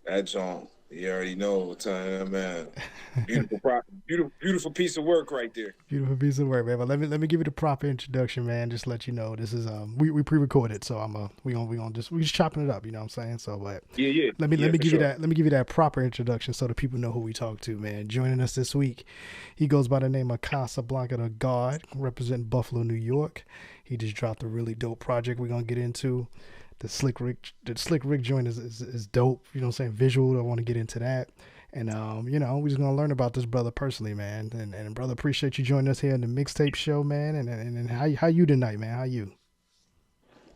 That John. You already know what time, man. Beautiful piece of work right there. Beautiful piece of work, man. But let me give you the proper introduction, man. Just let you know this is we pre-recorded, so we just chopping it up. You know what I'm saying? So, but Yeah, yeah, let yeah, me for give you sure. that proper introduction so the people know who we talk to, man. Joining us this week, he goes by the name of Casablanca the Gawd, representing Buffalo, New York. He just dropped a really dope project we're gonna get into. The Slick Rick joint is dope. You know what I'm saying? Visual. I want to get into that. And we're just gonna learn about this brother personally, man. And brother, appreciate you joining us here in the mixtape show, man. And how you tonight, man? How you?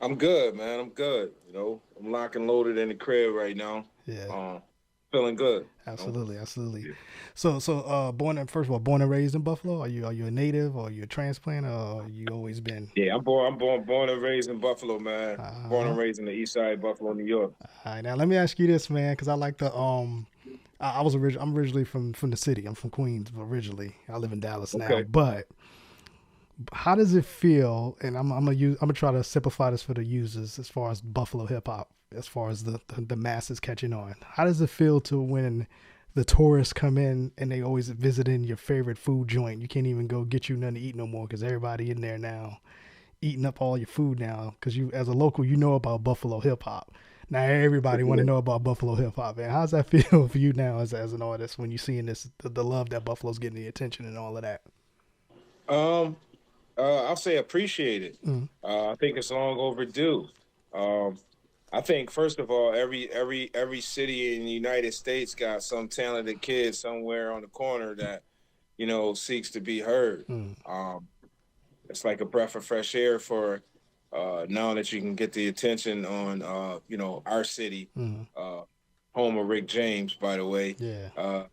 I'm good, man. I'm good. I'm locked and loaded in the crib right now. Yeah, Um, feeling good. absolutely, absolutely. Yeah. Born and first of all, born and raised in Buffalo. Are you a native or are you a transplant or you always been? Yeah, I'm born and raised in Buffalo, man. Born and Uh, raised in the East Side, of Buffalo, New York. all right, now let me ask you this, man, because I like the I'm originally from the city. I'm from Queens originally. I live in Dallas now, Okay. but how does it feel? And I'm gonna try to simplify this for the users as far as Buffalo hip hop, as far as the masses catching on. How does it feel to when the tourists come in and they always visiting your favorite food joint? You can't even go get you nothing to eat no more because everybody in there now eating up all your food now because you as a local you know about Buffalo hip hop. Now everybody want to know about Buffalo hip hop, man. How's that feel for you now as an artist when you seeing this the love that Buffalo's getting the attention and all of that? Um, I'll say appreciate it. Mm, I think it's long overdue. Um, I think first of all, every city in the United States got some talented kid somewhere on the corner that seeks to be heard. mm, Um, it's like a breath of fresh air for now that you can get the attention on our city, mm, uh, home of Rick James, by the way. yeah. Uh,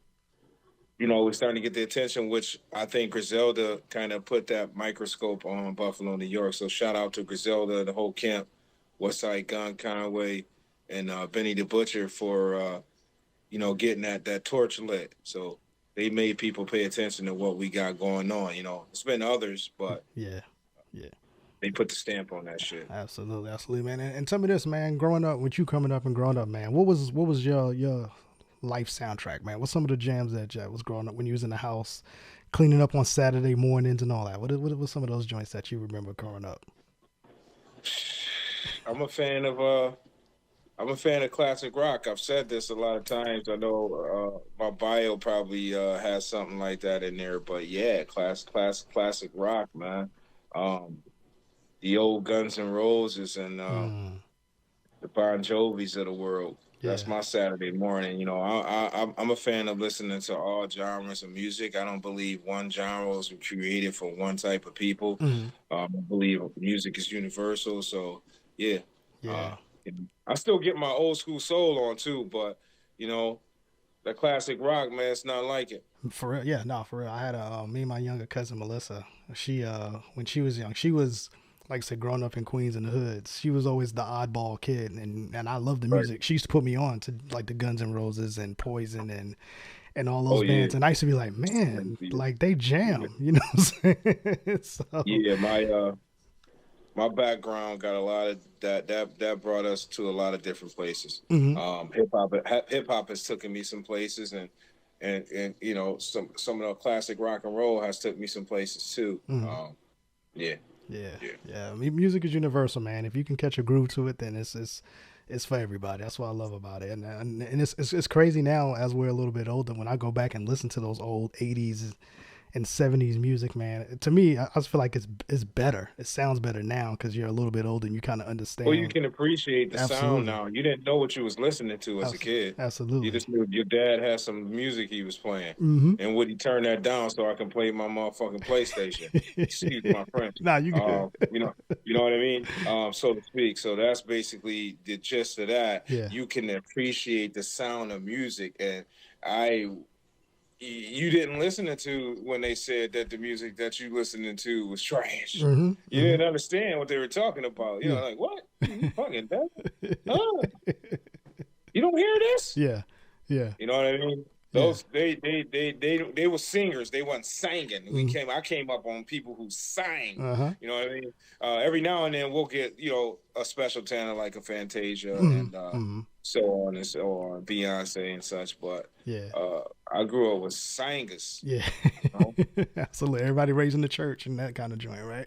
we're starting to get the attention, which I think Griselda kind of put that microscope on Buffalo, New York. So shout out to Griselda, the whole camp, Westside Gun, Conway, and Benny the Butcher for getting that torch lit. So they made people pay attention to what we got going on. It's been others, but Yeah. Yeah. they put the stamp on that shit. Absolutely. Absolutely, man. And tell me this, man, growing up, with you coming up and growing up, man, what was your life soundtrack, man? What's some of the jams that was growing up when you was in the house, cleaning up on Saturday mornings and all that? What was some of those joints that you remember growing up? I'm a fan of I'm a fan of classic rock. I've said this a lot of times. I know my bio probably has something like that in there, but yeah, classic rock, man. Um, the old Guns N' Roses and Mm, the Bon Jovis of the world. That's yeah. my Saturday morning. I'm a fan of listening to all genres of music. I don't believe one genre was created for one type of people. Mm, I believe music is universal. So yeah, yeah. uh, I still get my old school soul on too, but you know that classic rock, man, it's not like it. For real, yeah, no, for real. I had me and my younger cousin Melissa. She when she was young, she was like I said, growing up in Queens in the hoods. She was always the oddball kid, and I loved the Right. music. She used to put me on to like the Guns N' Roses and Poison and all those Oh yeah. bands, and I used to be like, man, like they Yeah, jam, you know what I'm saying? So yeah, my background got a lot of that brought us to a lot of different places. mhm. Hip hop has taken me some places, and some of the classic rock and roll has took me some places too. Mhm. Yeah, Yeah, yeah. yeah. I mean, music is universal, man. If you can catch a groove to it, then it's for everybody. That's what I love about it. And it's crazy now as we're a little bit older. When I go back and listen to those old '80s and '70s music, man, to me, I just feel like it's better. It sounds better now because you're a little bit older and you kind of Well, you understand. can appreciate the sound Absolutely, now. You didn't know what you was listening to as a kid. You absolutely. just knew your dad had some music he was playing, Mm-hmm. and would he turn that down so I can play my motherfucking PlayStation? Excuse my French. Nah, you good? Uh, you know, you know what I mean, so to speak. So that's basically the gist of that. Yeah. You can appreciate the sound of music, and I you didn't listen to when they said that the music that you listening to was trash. Mm-hmm. You Mm-hmm. didn't understand what they were talking about. Yeah. Like what? You fucking that? Huh? You don't hear this? Yeah. Yeah. You know what I mean? Yeah. Those they were singers. They weren't singing. Mm. I came up on people who sang. Uh-huh. You know what I mean? Every now and then we'll get a special talent like a Fantasia Mm. and Mm. so on and so on, Beyonce and such. But Yeah. uh, I grew up with singers. Yeah. You know? Absolutely. Everybody raised in the church and that kind of joint, right?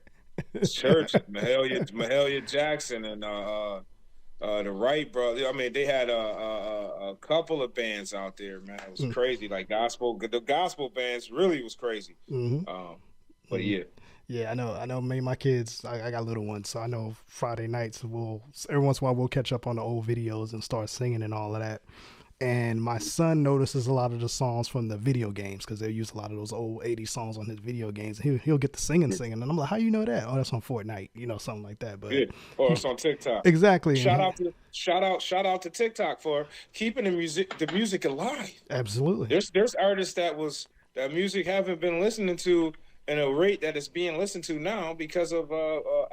Church, Mahalia Jackson, and the Wright brothers. I mean, they had a couple of bands out there, man. It was Mm. crazy. Like gospel, the gospel bands really was crazy. Mm-hmm. Um, but Mm-hmm. yeah, Yeah, I know. I know. Me and my kids. I got little ones, so I know Friday nights we'll every once in a while we'll catch up on the old videos and start singing and all of that. And my son notices a lot of the songs from the video games because they use a lot of those old '80s songs on his video games. He'll get the singing, and I'm like, "How you know that? Oh, that's on Fortnite, something like that." But yeah. Or it's on TikTok. exactly, and Shout out to TikTok for keeping the music alive. absolutely, There's artists that music haven't been listening to in a rate that it's being listened to now because of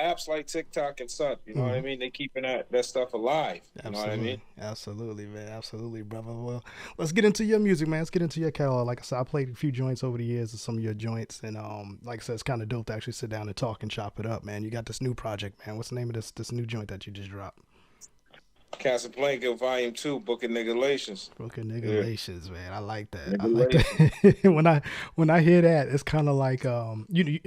apps like TikTok and such. You know what I mm-hmm. mean? They keeping that stuff alive. You know what I mean? Absolutely, man, absolutely, brother. Well, let's get into your music, man. Let's get into your catalog. Like I said, I played a few joints over the years of some of your joints, and like I said, it's kind of dope to actually sit down and talk and chop it up, man. You got this new project, man. What's the name of this new joint that you just dropped? Casablanca Volume 2, Book of Niggalations. Broken Yeah. Niggalations, man. I like that. I like Niggalations. that. When I hear that, it's kind of like I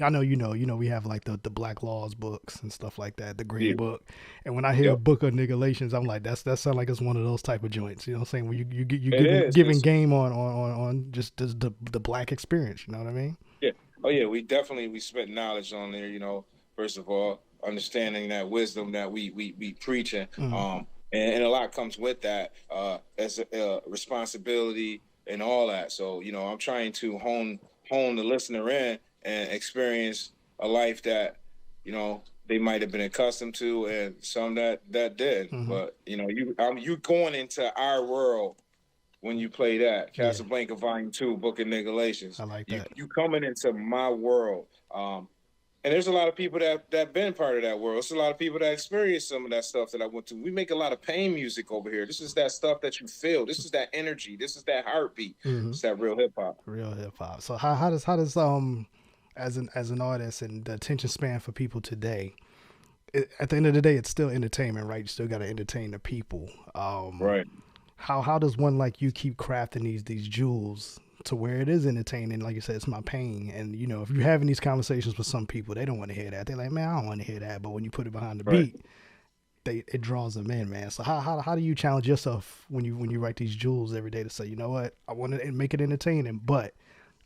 know we have like the Black Laws books and stuff like that, the Green Yeah. Book. And when I hear a Yep. Book of Niggalations, I'm like that sounds like it's one of those type of joints. You know what I'm saying? Where you It is. giving game on just the black experience. You know what I mean? Yeah. Oh yeah, we spent knowledge on there, first of all, understanding that wisdom that we preaching. Mm, And a lot comes with that, as a responsibility and all that. So, I'm trying to hone the listener in and experience a life that, they might have been accustomed to and some that did. mm-hmm. But, you going into our world when you play that Yeah, Casablanca Volume 2, Book of Niggalations. I like You that. you coming into my world. And there's a lot of people that been part of that world. There's a lot of people that experienced some of that stuff that I went to. We make a lot of pain music over here. This is that stuff that you feel. This is that energy. This is that heartbeat. Mm-hmm. It's that real hip hop. Real hip hop. So how does as an artist and the attention span for people today, at the end of the day, it's still entertainment, right? You still got to entertain the people. Right. How does one like you keep crafting these jewels to where it is entertaining? Like you said, it's my pain. And if you're having these conversations with some people, they don't want to hear that. They're like, man, I don't want to hear that. But when you put it behind the Right. beat, it draws them in, man. So how do you challenge yourself when you write these jewels every day to say, you know what, I want to make it entertaining, but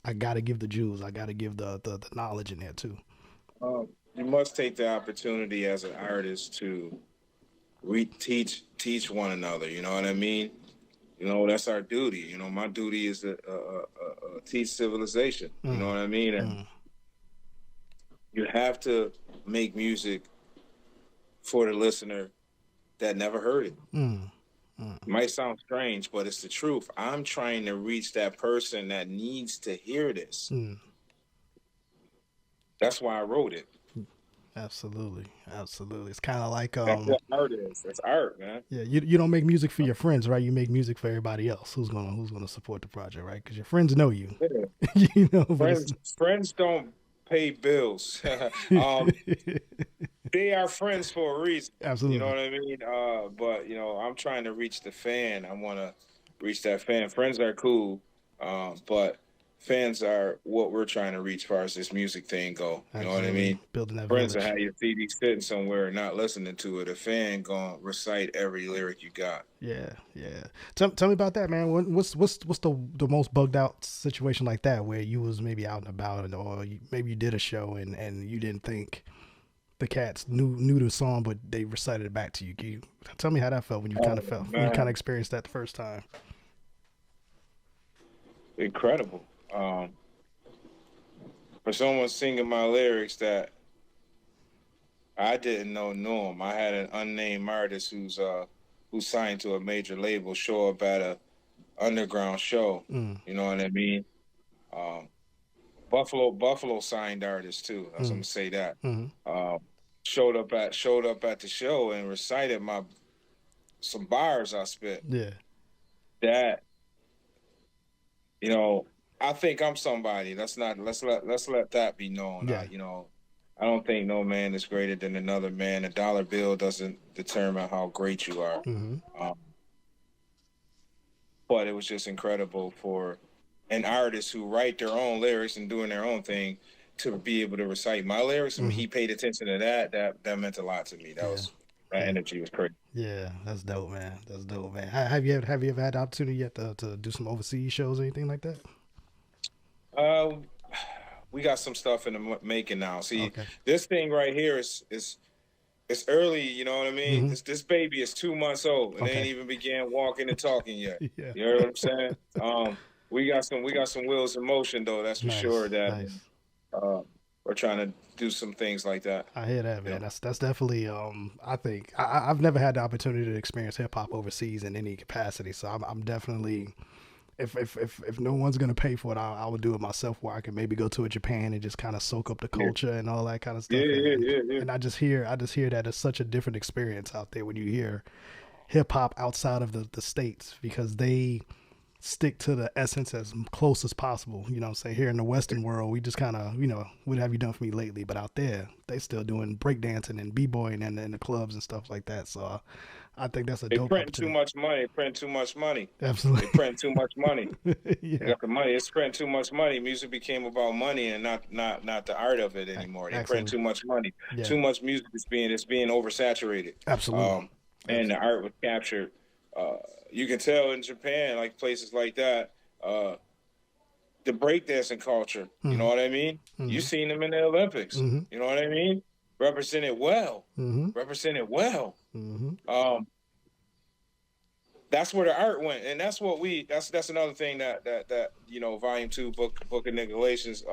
I gotta give the jewels, I gotta give the knowledge in there too. You must take the opportunity as an artist to teach one another. You know what I mean? That's our duty. My duty is to teach civilization. You know Mm, what I mean? And mm, you have to make music for the listener that never heard it. mm, mm, It might sound strange, but it's the truth. I'm trying to reach that person that needs to hear this. mm. That's why I wrote it. Absolutely, absolutely. It's kind of like That's what art is. It's art, man. yeah, you don't make music for your friends, right? You make music for everybody else who's gonna support the project, right? Because your friends know you, Yeah. but it's Friends don't pay bills. They are friends for a reason. You know absolutely. what I mean? But I'm trying to reach the fan. I want to reach that fan. Friends are cool, but fans are what we're trying to reach as far as this music thing go. You know what I Absolutely mean? building that Friends will village. have your CD sitting somewhere and not listening to it. A fan gonna recite every lyric you got. Yeah, yeah. Tell me about that, man. What's the most bugged out situation like that where you was maybe out and about, or maybe you did a show and you didn't think the cats knew the song, but they recited it back to you. Can you tell me how that felt when you kind Oh of felt when you kind of man, experienced that the first time? incredible. For someone singing my lyrics that I didn't knew him. I had an unnamed artist who's signed to a major label show up at a underground show. Mm, You know what I mean? Um, Buffalo signed artist too. That's I'm mm, gonna say that. mm, Um, showed up at the show and recited my some bars I spit. yeah. That You know, I think I'm somebody. Let's let that be known. Yeah. I don't think no man is greater than another man. A dollar bill doesn't determine how great you are. Mm-hmm. Um, but it was just incredible for an artist who write their own lyrics and doing their own thing to be able to recite my lyrics. And Mm-hmm. he paid attention to that. That meant a lot to me. Yeah. That Yeah. energy was crazy. Yeah, that's dope, man. That's dope, man. Have you ever had the opportunity yet to do some overseas shows or anything like that? Uh, we got some stuff in the making now. See, Okay. this thing right here is it's early. You know what I mean? Mm-hmm. This baby is 2 months old and they ain't Okay. even began walking and talking yet. Yeah. You know what I'm saying? We got some wheels in motion though. That's for sure. Nice. That Nice. uh, we're trying to do some things like that. I hear that, You man. know, That's definitely. I think I've never had the opportunity to experience hip hop overseas in any capacity, so I'm definitely. If no one's gonna pay for it, I would do it myself. Where I can maybe go to a Japan and just kind of soak up the yeah, culture and all that kind of yeah, stuff. yeah, yeah, yeah. And I just hear that it's such a different experience out there when you hear hip hop outside of the states because they stick to the essence as close as possible. You know what I'm saying? Here in the Western world, we just kind of, what have you done for me lately? But out there, they still doing breakdancing and b-boying and in the clubs and stuff like that. So I think that's a They dope print too opportunity. much money. They print too much money. They Absolutely. print too much money. They Yeah, got the money. They spent too much money. Music became about money and not the art of it anymore. They print excellent. too much money. Yeah, Too much music is being oversaturated. absolutely. Um, and the Absolutely. art was captured. Uh, you can tell in Japan, like places like that, uh, the breakdancing culture. You know Mm-hmm. what I mean? You Mm-hmm. seen them in the Olympics. Mm-hmm. You know what I mean? Represented well. Mm-hmm. Represented well. Mm-hmm. Um, that's where the art went, and that's what we. That's another thing that Volume Two, Book of Niggalations.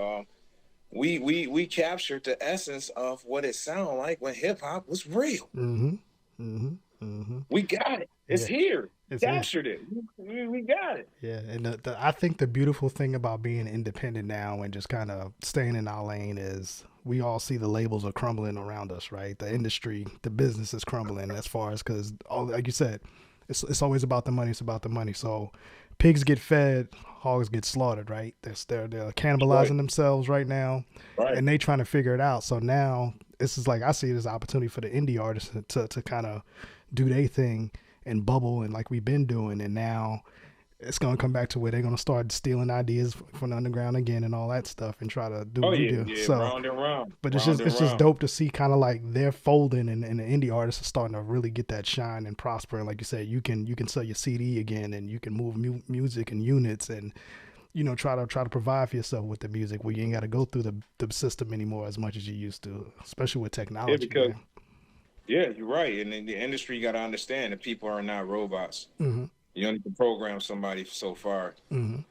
We captured the essence of what it sounded like when hip hop was real. Mm-hmm. Mm-hmm. Mm-hmm. We got it. It's Yeah, here. it's here. Captured it. We got it. Yeah, and I think the beautiful thing about being independent now and just kind of staying in our lane is we all see the labels are crumbling around us, right? The industry, the business is crumbling as far as because, like you said, it's always about the money. It's about the money. So pigs get fed, hogs get slaughtered, right? They're Right. cannibalizing themselves right now, Right. and they trying to figure it out. So now this is like I see it as an opportunity for the indie artists to kind of do their thing and bubble and like we've been doing, and now it's gonna come back to where they're gonna start stealing ideas from the underground again and all that stuff and try to do Oh what we yeah, do. yeah. So, Round and round. but Round and it's just round. dope to see kind of like they're folding and the indie artists are starting to really get that shine and prosper. And like you said, you can sell your CD again and you can move music and units and try to provide for yourself with the music where you ain't got to go through the system anymore as much as you used to, especially with Yeah, technology, because man. yeah, you're right. And in the industry, you got to understand that people are not robots. Mm-hmm. You only can program somebody so far. Mm-hmm.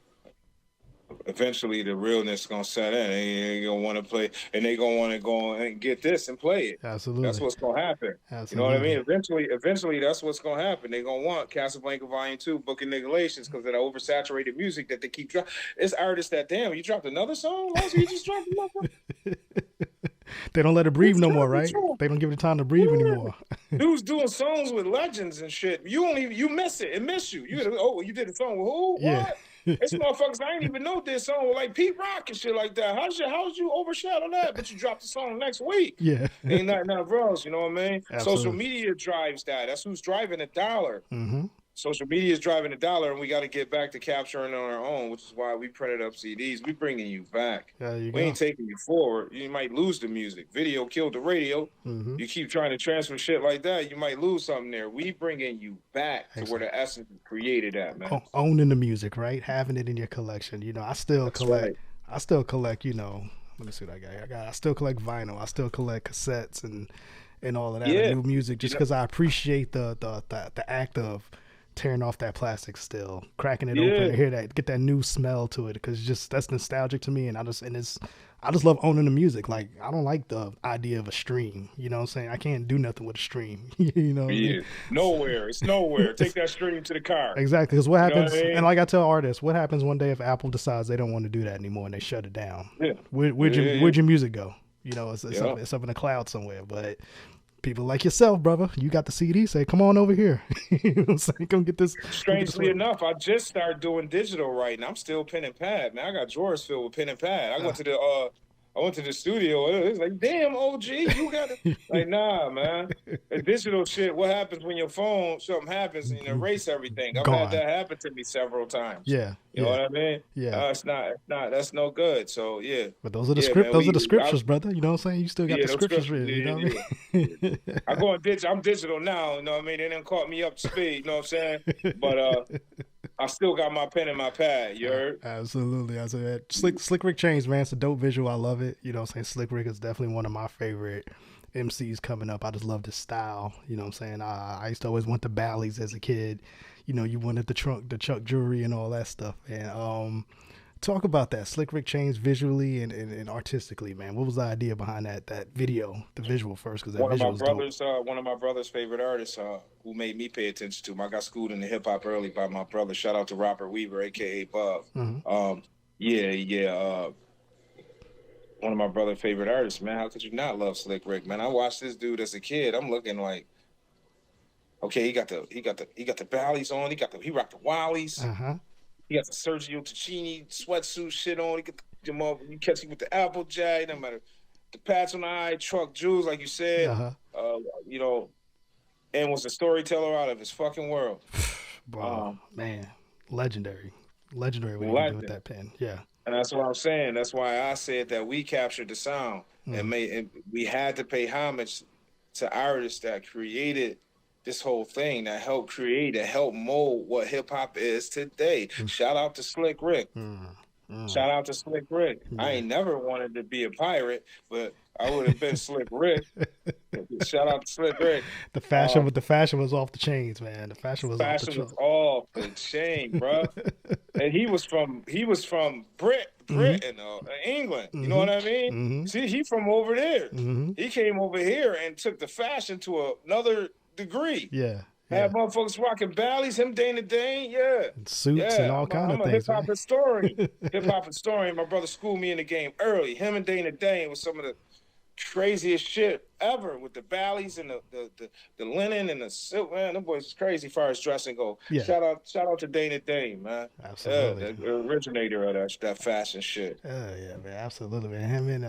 Eventually the realness gonna set in. They gonna want to play, and they gonna want to go and get this and play it. That's Absolutely. what's gonna happen. You know what I mean? Absolutely. Eventually, that's what's gonna happen. They gonna want Casablanca Volume Two, Book of Niggalations, because of that oversaturated music that they keep dropping. It's artists that damn, you dropped another song. Last week you just dropped another song. They don't let it breathe Who's no more, dropping right? song? They don't give it time to breathe Yeah. anymore. Dude's doing songs with legends and shit. You miss it. It miss you. You did a song with who? Yeah. What? It's motherfuckers I ain't even know this song with like Pete Rock and shit like that. How's you overshadow that? But you dropped the song next week. Yeah. Ain't nothing else, you know what I mean? Social Absolutely. media drives that. That's who's driving the dollar. Mm-hmm. Social media is driving the dollar, and we got to get back to capturing on our own, which is why we printed up CDs. We bringing you back. There you We go. ain't taking you forward. You might lose the music. Video killed the radio. Mm-hmm. You keep trying to transfer shit like that, you might lose something there. We bringing you back to where Excellent. the essence is created at, man. Owning the music, right? Having it in your collection. That's right. I still collect, let me see what I got here. I still collect vinyl. I still collect cassettes and all of that, the Yeah, new music, you just know, because I appreciate the act of tearing off that plastic still, cracking it open, yeah, and hear that, get that new smell to it, because just that's nostalgic to me, and I just love owning the music. Like I don't like the idea of a stream. You know what I'm saying? I can't do nothing with a stream. You know what I mean? yeah. Nowhere. It's nowhere. Take that stream to the car. Exactly, because what You know what I happens, and mean? like I tell artists, what happens one day if Apple decides they don't want to do that anymore and they shut it down? Yeah, Where, yeah, yeah, where'd your music go? yeah. It's up in the cloud somewhere. But People like yourself, brother. You got the CD. Say, come on over here. You know what I'm saying? Come get this. Come get this Strangely work. enough, I just started doing digital writing. I'm still pen and pad, man. I got drawers filled with pen and pad. I went to the studio. It was like, damn, OG, you got it. Like, nah, man. The digital shit. What happens when your phone something happens and you erase everything? I've had Gone. that happen to me several times. Yeah, You know yeah, what I mean? yeah. It's not. That's no good. So yeah, But those are the yeah, script. man. Those are the scriptures, brother. You know what I'm saying? You still got Yeah, the those scriptures scriptures. written. Yeah, You know what yeah, I yeah. mean? I go on digital. I'm digital now. You know what I mean? They didn't caught me up to speed. You know what I'm saying? But I still got my pen and my pad. You heard? Absolutely. I said Slick Rick Chains, man. It's a dope visual. I love it. You know what I'm saying? Slick Rick is definitely one of my favorite MCs coming up. I just love this style. You know what I'm saying? I used to always want the Bally's as a kid. You know, you wanted the Chuck jewelry and all that stuff. And talk about that. Slick Rick Chains visually and artistically, man. What was the idea behind that video? The visual first, because that visual is dope. One of my brother's favorite artists, who made me pay attention to him. I got schooled in the hip hop early by my brother. Shout out to Robert Weaver, aka Bub. Mm-hmm. Yeah, yeah. One of my brother's favorite artists, man. How could you not love Slick Rick, man? I watched this dude as a kid. I'm looking like, okay, he got the Bally's on. He rocked the Wallies. Uh-huh. He got the Sergio Tacchini sweatsuit shit on. He got you catch him with the Applejack, no matter the patch on the eye, truck jewels, like you said. Uh-huh. You know, and was a storyteller out of his fucking world. Bro, man, legendary what he can do with that pen. Yeah. And that's what I'm saying. That's why I said that we captured the sound and we had to pay homage to artists that created this whole thing, that helped create, that helped mold what hip hop is today. Shout out to Slick Rick. Shout out to Slick Rick. Yeah. I ain't never wanted to be a pirate, but I would have been Slick Rick. Shout out to Slick Rick. The fashion was off the chains, man. The fashion was off the chain, bro. And he was from Britain, England. You know what I mean? Mm-hmm. See, he from over there. Mm-hmm. He came over here and took the fashion to another degree. Yeah. Had motherfuckers rocking Bally's, him Dana Dane, yeah. And suits and all kind of things. I'm a hip-hop historian. Hip-hop historian. My brother schooled me in the game early. Him and Dana Dane was some of the craziest shit ever with the Bally's and the linen and the silk, man. Them boys is crazy as far as dressing go. Yeah. Shout out to Dana Dane, man. Absolutely. The originator of that fashion shit. Yeah, man, absolutely, man. Him and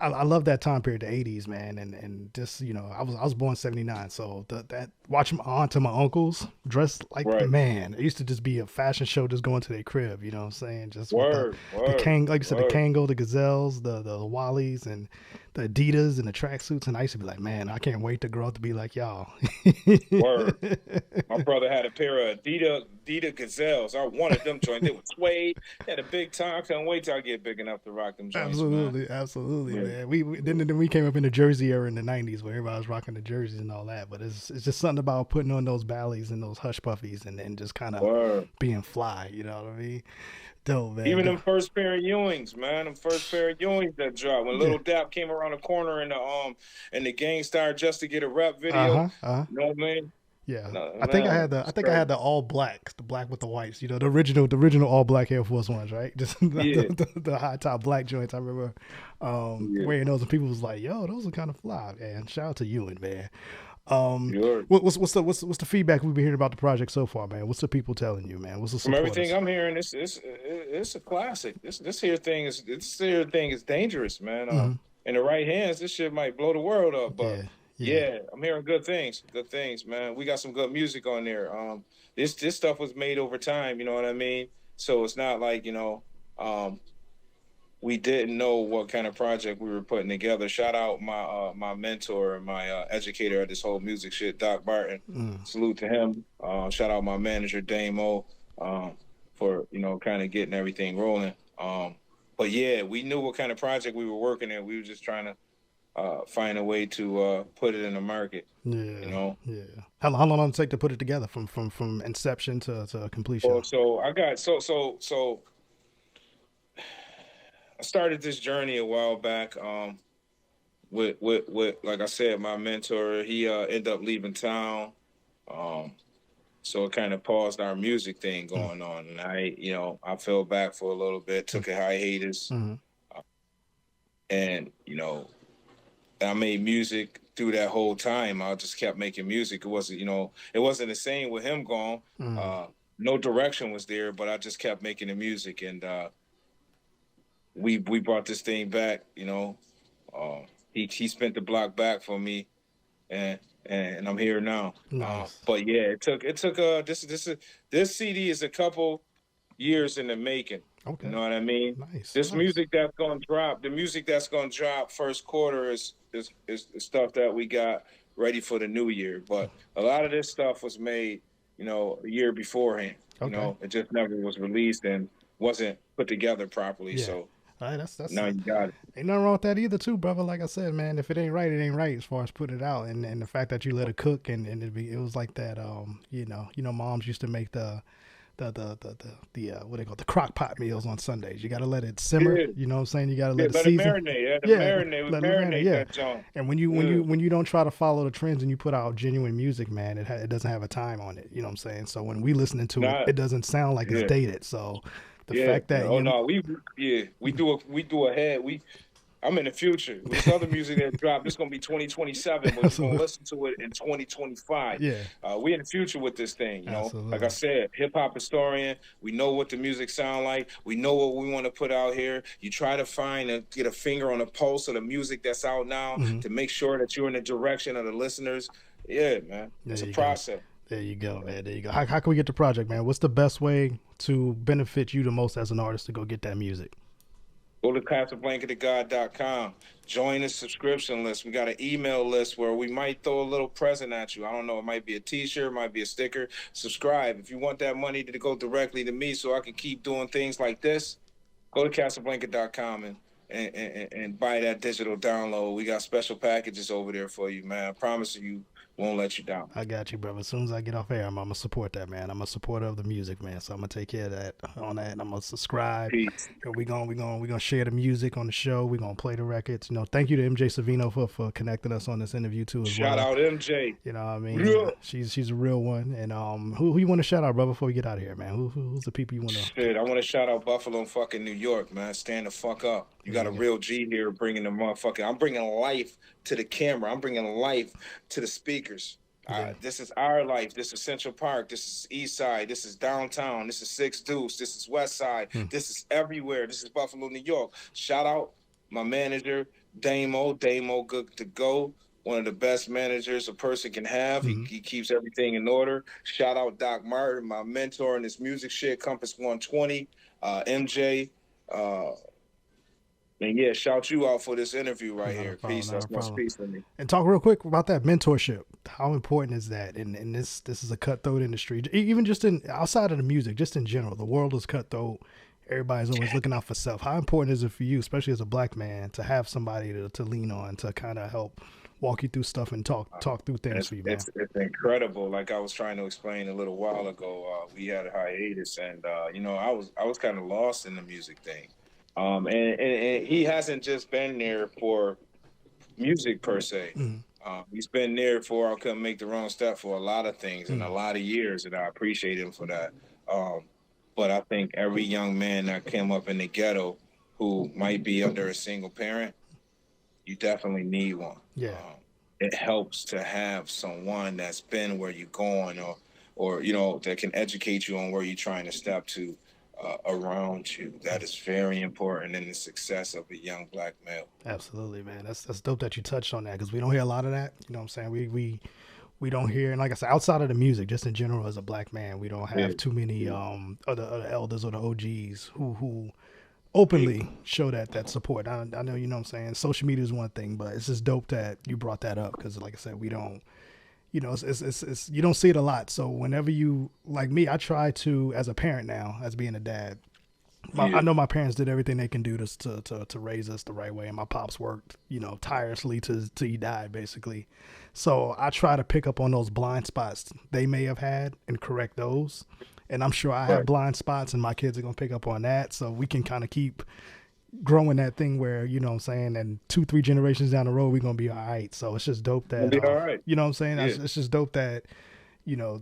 I love that time period, the '80s, man, and just I was born '79, so that watching my aunt and my uncles dressed like man, it used to just be a fashion show, just going to their crib. You know what I'm saying? Just the Kang, like you said, the Kango, the Gazelles, the Wallies, and the Adidas and the tracksuits, and I used to be like, man, I can't wait to grow up to be like y'all. Word. My brother had a pair of Adidas Gazelles. I wanted them joints. They were suede. They had a big time. I couldn't wait till I get big enough to rock them joints. Absolutely, man. Then we came up in the jersey era in the '90s where everybody was rocking the jerseys and all that. But it's just something about putting on those Bally's and those hush puffies and then just kind of being fly. You know what I mean? Dope, man. Even them first pair of Ewings, man. Them first pair of Ewings that dropped when Little Dap came around the corner and the gang started just to get a rap video. You know what I mean? Yeah, I think I had the all black, the black with the whites. You know, the original all black Air Force Ones, right? Just the high top black joints. I remember wearing those, and people was like, "Yo, those are kind of fly." Man, shout out to Ewing, man. What's the feedback we've been hearing about the project so far, man? What's the people telling you, man? What's the from everything I'm hearing? It's a classic. This here thing is dangerous, man. In the right hands, this shit might blow the world up. But yeah, I'm hearing good things, man. We got some good music on there. This stuff was made over time. You know what I mean? So it's not like we didn't know what kind of project we were putting together. Shout out my mentor and my educator of this whole music shit, Doc Barton. Salute to him. Shout out my manager, Damo, for kind of getting everything rolling. But yeah, we knew what kind of project we were working in. We were just trying to find a way to put it in the market. Yeah. How long did it take to put it together from inception to completion? I started this journey a while back with like I said, my mentor. He ended up leaving town, so it kind of paused our music thing going on. And I fell back for a little bit, took a hiatus, and I made music through that whole time, I just kept making music. It wasn't, it wasn't the same with him gone. Mm, No direction was there, but I just kept making the music, and we brought this thing back. He spent the block back for me, and and I'm here now. nice. But yeah, it took this CD is a couple years in the making. You Okay. know what I mean? Nice. This Nice. music that's gonna drop, the music that's gonna drop first quarter is stuff that we got ready for the new year. But a lot of this stuff was made, a year beforehand. Okay. It just never was released and wasn't put together properly. Yeah. So All right. That's now you got it. ain't nothing wrong with that either, too, brother. Like I said, man, if it ain't right, it ain't right as far as putting it out, and the fact that you let it cook and it was like that. Moms used to make the what they call the crock pot meals on Sundays. You got to let it simmer. Yeah, You know what I'm saying? You got to yeah, let it let it season. marinate. Yeah, the Yeah, marinate, we let it marinate. marinate Yeah, that junk. and when you when Yeah. you when you don't try to follow the trends and you put out genuine music, man, it doesn't have a time on it. You know what I'm saying? So when we listening to it, Not it doesn't sound like it's yeah. dated. So the Yeah. fact that Oh you no, we do ahead. I'm in the future. This other music that dropped, this gonna be 2027, but you're gonna absolutely, listen to it in 2025. yeah, We in the future with this thing, Like I absolutely. said, hip hop historian. We know what the music sound like. We know what we want to put out here. You try to find and get a finger on the pulse of the music that's out now Hmm. to make sure that you're in the direction of the listeners. Yeah, man, There it's a you go. process. There you go, man. There you go. How can we get the project, man? What's the best way to benefit you the most as an artist to go get that music? Go to CasablancaTheGawd.com. Join the subscription list. We got an email list where we might throw a little present at you. I don't know. It might be a T-shirt, it might be a sticker. Subscribe. If you want that money to go directly to me so I can keep doing things like this, go to Casablanca.com and buy that digital download. We got special packages over there for you, man. I promise you, won't let you down. I got you, brother. As soon as I get off air, I'm gonna support that, man. I'm a supporter of the music, man. So I'm gonna take care of that on that. And I'm gonna subscribe. Peace. And we gonna share the music on the show. We gonna play the records. Thank you to MJ Savino for connecting us on this interview too as Shout well. out MJ. You know what I mean? Yeah. She's a real one. And who you want to shout out, brother, before we get out of here, man? Who's the people you want to? Shit, I want to shout out Buffalo and fucking New York, man. Stand the fuck up. You There got a you go. real G here bringing the motherfucking. I'm bringing life to the camera. I'm bringing life to the speakers. Yeah. This is our life. This is Central Park. This is East Side. This is downtown. This is Six Deuce. This is West Side. Hmm. This is everywhere. This is Buffalo, New York. Shout out my manager, Damo Good to Go. One of the best managers a person can have. He, Hmm. he keeps everything in order. Shout out Doc Martin, my mentor in this music shit, Compass 120, MJ. Uh, and yeah, shout you out for this interview right Not a here. problem. Peace. Not a That's much problem. peace for me. And talk real quick about that mentorship. How important is that? And this is a cutthroat industry. Even just in outside of the music, just in general, the world is cutthroat. Everybody's always looking out for self. How important is it for you, especially as a black man, to have somebody to lean on to kind of help walk you through stuff and talk through things It's, for you, man? it's incredible. Like I was trying to explain a little while ago, we had a hiatus, and I was kind of lost in the music thing. And he hasn't just been there for music per se. Mm, He's been there for I couldn't make the wrong step for a lot of things and a mm, lot of years, and I appreciate him for that. Um, but I think every young man that came up in the ghetto who might be under a single parent, you definitely need one. yeah, Um, it helps to have someone that's been where you're going, or that can educate you on where you're trying to step to around you. That is very important in the success of a young black male. absolutely, man. That's dope that you touched on that because we don't hear a lot of that. You know what I'm saying? We don't hear, and like I said, outside of the music, just in general as a black man, we don't Yeah, have too many yeah. other elders or the OGs who openly show that support. I know, you know what I'm saying. Social media is one thing, but it's just dope that you brought that up because, like I said, we don't. It's you don't see it a lot. So whenever you like me, I try to as a parent now, as being a dad. I Yeah. know my parents did everything they can do to raise us the right way, and my pops worked, tirelessly till he died, basically. So I try to pick up on those blind spots they may have had and correct those. And I'm sure I have Right. blind spots, and my kids are gonna pick up on that. So we can kind of keep growing that thing where what I'm saying, and 2 3 generations down the road we're gonna be all right. So it's just dope Gonna that be all right. you know what I'm saying. Yeah. It's just dope that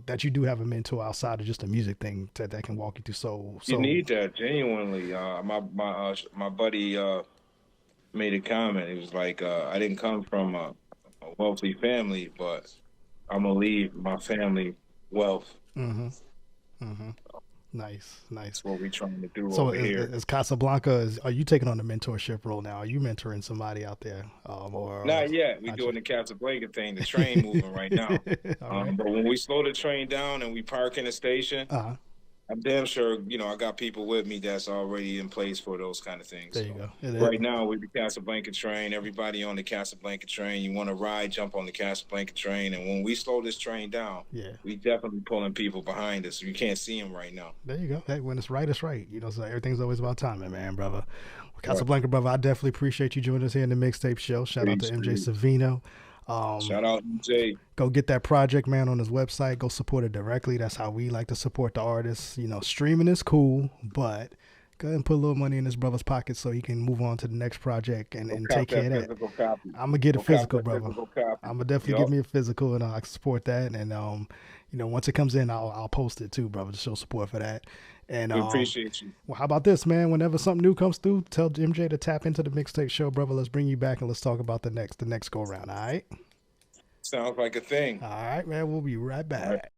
that you do have a mentor outside of just a music thing that can walk you through. So You so need that genuinely. My buddy made a comment. It was like I didn't come from a a wealthy family, but I'm gonna leave my family wealth. Mm-hmm. Mm-hmm. Nice, nice. That's what we're trying to do So over here. is Casablanca? Are you taking on the mentorship role now? Are you mentoring somebody out there, or Not yet. We're not yet? doing the Casablanca thing, the train moving right now. All right. But when we slow the train down and we park in the station, Uh-huh. I'm damn sure, I got people with me that's already in place for those kind of things. There you So go. right now with the Casablanca train, everybody on the Casablanca train, you want to ride, jump on the Casablanca train. And when we slow this train down, Yeah. we definitely pulling people behind us. You can't see them right now. There you go. Hey, when it's right, it's right. So everything's always about timing, man, brother. Well, Right. Casablanca, brother, I definitely appreciate you joining us here in the mixtape show. Shout out to Peace, MJ peace. Savino. Shout out Jay. Go get that project, man, on his website. Go support it directly. That's how we like to support the artists. Streaming is cool, but go ahead and put a little money in his brother's pocket so he can move on to the next project and, Go and cop take care that of that. physical copy. I'm gonna get a Go cop physical, that brother. physical copy. I'm gonna definitely Yup. give me a physical, and I support that. And once it comes in, I'll post it too, brother, to show support for that. And We appreciate you. well, how about this, man? Whenever something new comes through, tell MJ to tap into the mixtape show, brother. Let's bring you back and let's talk about the next go round. All right. Sounds like a thing. All right, man. We'll be right All right. back.